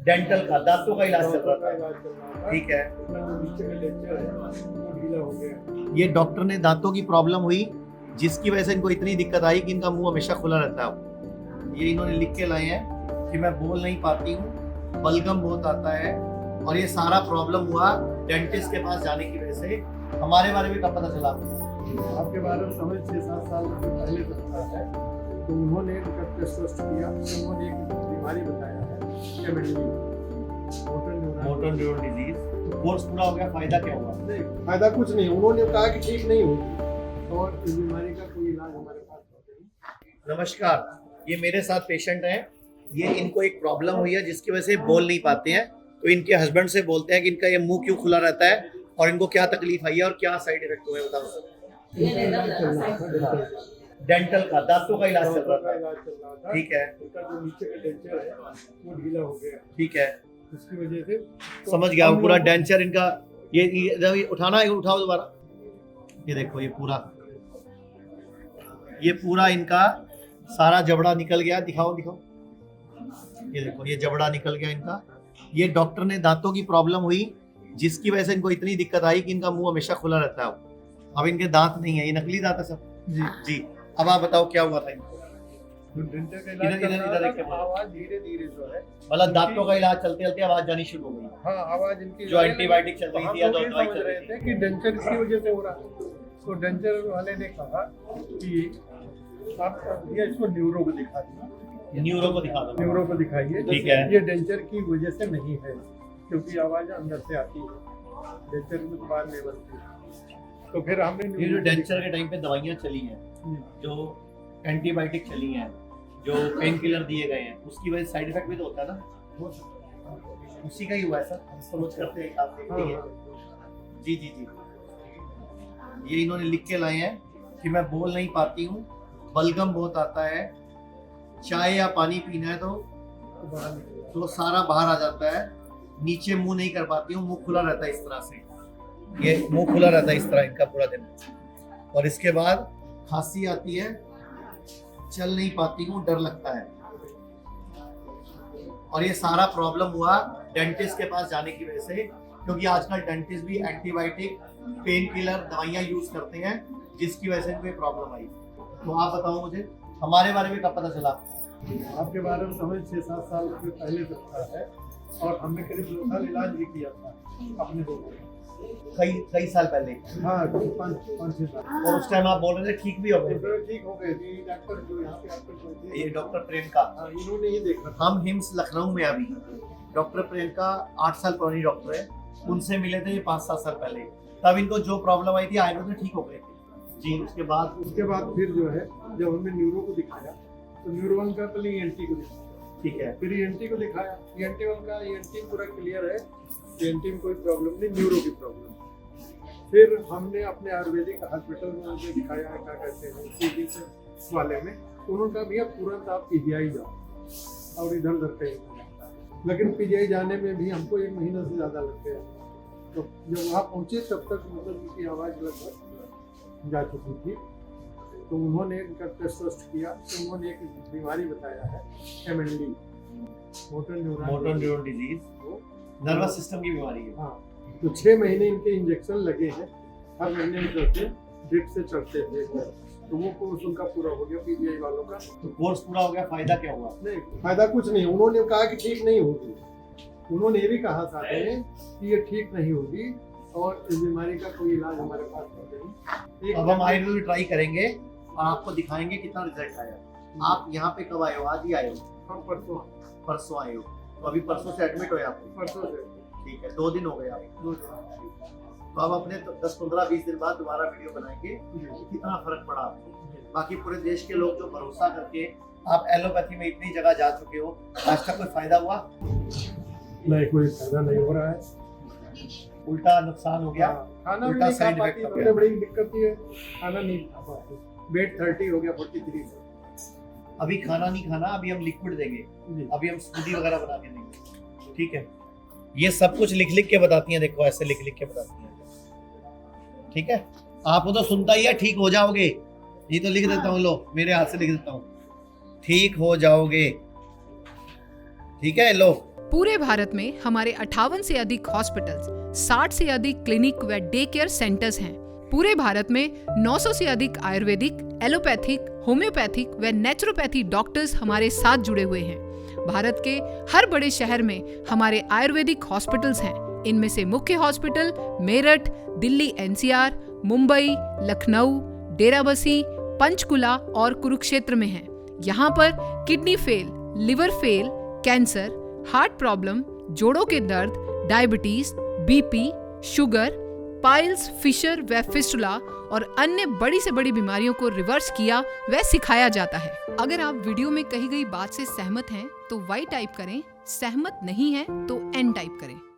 Dental का, दांतों का इलाज चल रहा था। ठीक है, ये डॉक्टर ने दांतों की प्रॉब्लम हुई जिसकी वजह से इनको इतनी दिक्कत आई कि इनका मुंह हमेशा खुला रहता है। ये इन्होंने लिख के लाए हैं कि मैं बोल नहीं पाती हूँ, बलगम बहुत आता है, और ये सारा प्रॉब्लम हुआ डेंटिस्ट के पास जाने की वजह से। हमारे बारे में कब पता चला? आपके बारे में समझ 6-7 साल पहले पता है, तो उन्होंने इनका टेस्ट किया, तो उन्होंने एक बीमारी बताया है MND, motor neuron disease. Course पूरा हो गया, फायदा क्या हुआ? नहीं, फायदा कुछ नहीं, उन्होंने कहा कि ठीक नहीं होगी और इस बीमारी का कोई इलाज हमारे पास नहीं। नमस्कार, ये मेरे साथ पेशेंट हैं। ये इनको एक प्रॉब्लम हुई है जिसकी वजह से बोल नहीं पाते हैं, तो इनके हस्बैंड से बोलते हैं कि इनका ये मुंह क्यों खुला रहता है और इनको क्या तकलीफ आई है और क्या साइड इफेक्ट हुए, बताओ। डेंटल का, दांतों का इलाज चल रहा था। ठीक है, उनका जो नीचे का डेंचर है वो ढीला हो गया, ठीक है, उसकी वजह से समझ गया। पूरा डेंचर इनका, ये उठाना, ये उठाओ दोबारा। ये देखो, ये पूरा इनका सारा जबड़ा निकल गया। दिखाओ। ये देखो, ये जबड़ा निकल गया इनका। ये डॉक्टर ने दांतों की प्रॉब्लम हुई जिसकी वजह से इनको इतनी दिक्कत आई कि इनका मुंह हमेशा खुला रहता है। अब इनके दांत नहीं है, ये नकली दांत है सब। जी। अब आप बताओ क्या हुआ था इनको? डेंचर का इलाज इधर देखिए, आवाज धीरे-धीरे जो है, मतलब दांतों का इलाज चलते चलते आवाज जानी शुरू हो गई। हाँ, आवाज इनकी जो एंटीबायोटिक चल रही थी या तो दवाई समझ चल रहे रही थे थी। कि डेंचर इसकी वजह से हो रहा है, तो डेंचर वाले ने कहा कि आप ये इसको न्यूरो को दिखा दीजिए, न्यूरो को दिखा दो। न्यूरो को दिखाइए। ठीक है। ये डेंचर की वजह से नहीं है, क्योंकि आवाज अंदर से आती है, डेंचर में बाहर नहीं बनती है। तो फिर हमने ये जो डेंचर के टाइम पे दवाइयाँ चली हैं, जो एंटीबायोटिक चली हैं, जो पेन किलर दिए गए हैं, उसकी वजह से साइड इफेक्ट भी तो होता है ना। उसी का ही हुआ है सर, हम समझ करते हैं, आप देखते ही हैं। जी। ये इन्होंने लिख के लाए हैं कि मैं बोल नहीं पाती हूँ, बलगम बहुत आता है, चाय या पानी पीना है तो सारा बाहर आ जाता है, नीचे मुंह नहीं कर पाती हूँ, मुंह खुला रहता है इस तरह से। ये मुंह खुला रहता है इस तरह इनका पूरा दिन, और इसके बाद खांसी आती है, चल नहीं पाती हूँ, डर लगता है। और ये सारा प्रॉब्लम हुआ डेंटिस्ट के पास जाने की वजह से, क्योंकि आजकल डेंटिस्ट भी एंटीबायोटिक, पेन किलर दवाइयाँ यूज करते हैं, जिसकी वजह से इनको ये प्रॉब्लम आई। तो आप बताओ मुझे, हमारे बारे में कब पता चला? आपके बारे में समझ 6-7 साल पहले पता है, और हमने करीब 2 साल इलाज भी किया था अपने लोगों को, कई साल पहले। हाँ, 5-6 साल। और उस टाइम आप बोल रहे थे ठीक भी हो गए। ठीक हो गए थे। डॉक्टर जो यहाँ पे आपके जो थे, ये डॉक्टर प्रियंका, इन्होंने ही देखा। हम हिम्स लखनऊ में अभी, डॉक्टर प्रियंका 8 साल पुरानी डॉक्टर है, उनसे मिले थे 5-7 साल पहले। तब इनको जो प्रॉब्लम आई थी आयुर्वेद में ठीक हो गए थे जी। उसके बाद फिर जो है, जब हमने न्यूरो को दिखाया, तो न्यूरो 1 का पहले ENT को दिखाया, ठीक है, फिर ENT को दिखाया। ENT 1 का ENT पूरा क्लियर है, ENT में कोई प्रॉब्लम नहीं, न्यूरो की प्रॉब्लम। फिर हमने अपने आयुर्वेदिक हॉस्पिटल में उनको दिखाया, क्या कहते हैं CG वाले में, उन्होंने कहा भैया तुरंत आप PGI जाओ और इधर उधर कहीं। लेकिन PGI जाने में भी हमको 1 महीना से ज़्यादा लग गया। तो जब वहाँ पहुँचे तब तक मतलब उनकी आवाज़ लगभग जा चुकी थी। तो उन्होंने इनका टेस्ट किया, तो उन्होंने एक बीमारी बताया है MND, motor neuron disease, nervous system की बीमारी है। हाँ, तो 6 महीने इनके इंजेक्शन लगे हैं, हर महीने करते ड्रिप से चढ़ते थे, तो वो कोर्स उनका पूरा हो गया PGI वालों का। तो कोर्स पूरा हो गया, फायदा क्या हुआ? नहीं, फायदा कुछ नहीं, उन्होंने कहा कि ठीक नहीं होगी। उन्होंने ये भी कहा साथ में कि ये ठीक नहीं होगी और इस बीमारी का कोई इलाज हमारे पास नहीं। अब हम आयुर्वेद में ट्राई करेंगे और आपको दिखाएंगे कितना रिजल्ट आया। आप यहाँ पे कब आए हो? आज ही आए हो? हम परसों आए हो, तो अभी परसों से एडमिट हो यहाँ पे? परसों से। ठीक है, 2 दिन हो गए आप। 2 दिन। तो अब अपने 10-15-20 दिन बाद दोबारा वीडियो बनाएंगे कि कितना फर्क पड़ा आपको। बाकी पूरे देश के लोग जो भरोसा करके आप एलोपैथी में इतनी जगह जा चुके हो, आज तक कोई फायदा हुआ? नहीं, कोई फायदा नहीं हो रहा है, उल्टा नुकसान हो गया। खाना भी उल्टा नहीं खा साइड पाती, इफेक्ट हो सबसे गया। बड़ी दिक्कत ये है, खाना नहीं खा पाती। वेट 30 हो गया 43 से। अभी खाना नहीं खाना, अभी हम लिक्विड देंगे, जी। अभी हम स्मूदी वगैरह बना के देंगे। ठीक है, ये सब कुछ लिख के बताती हैं, देखो ऐसे लिख के बताती हैं। ठीक है, आपको तो सुनता ही है ठीक हो जाओगे, ये तो लिख देता हूँ, लो मेरे हाथ से लिख देता हूँ, ठीक हो जाओगे। ठीक है, लो पूरे भारत में हमारे 58 से अधिक हॉस्पिटल्स, 60 से अधिक क्लिनिक व डे केयर सेंटर्स हैं। पूरे भारत में 900 से अधिक आयुर्वेदिक, एलोपैथिक, होम्योपैथिक व नेचुरोपैथी डॉक्टर्स हमारे साथ जुड़े हुए हैं। भारत के हर बड़े शहर में हमारे आयुर्वेदिक हॉस्पिटल्स हैं। इनमें से मुख्य हॉस्पिटल मेरठ, दिल्ली NCR, मुंबई, लखनऊ, डेराबसी, पंचकुला और कुरुक्षेत्र में हैं। यहाँ पर kidney fail, liver fail, cancer, heart problem, जोड़ों के दर्द, diabetes, BP, sugar, piles, fissure व फिस्टुला और अन्य बड़ी से बड़ी बीमारियों को रिवर्स किया व सिखाया जाता है। अगर आप वीडियो में कही गई बात से सहमत हैं तो Y टाइप करें, सहमत नहीं है तो N टाइप करें।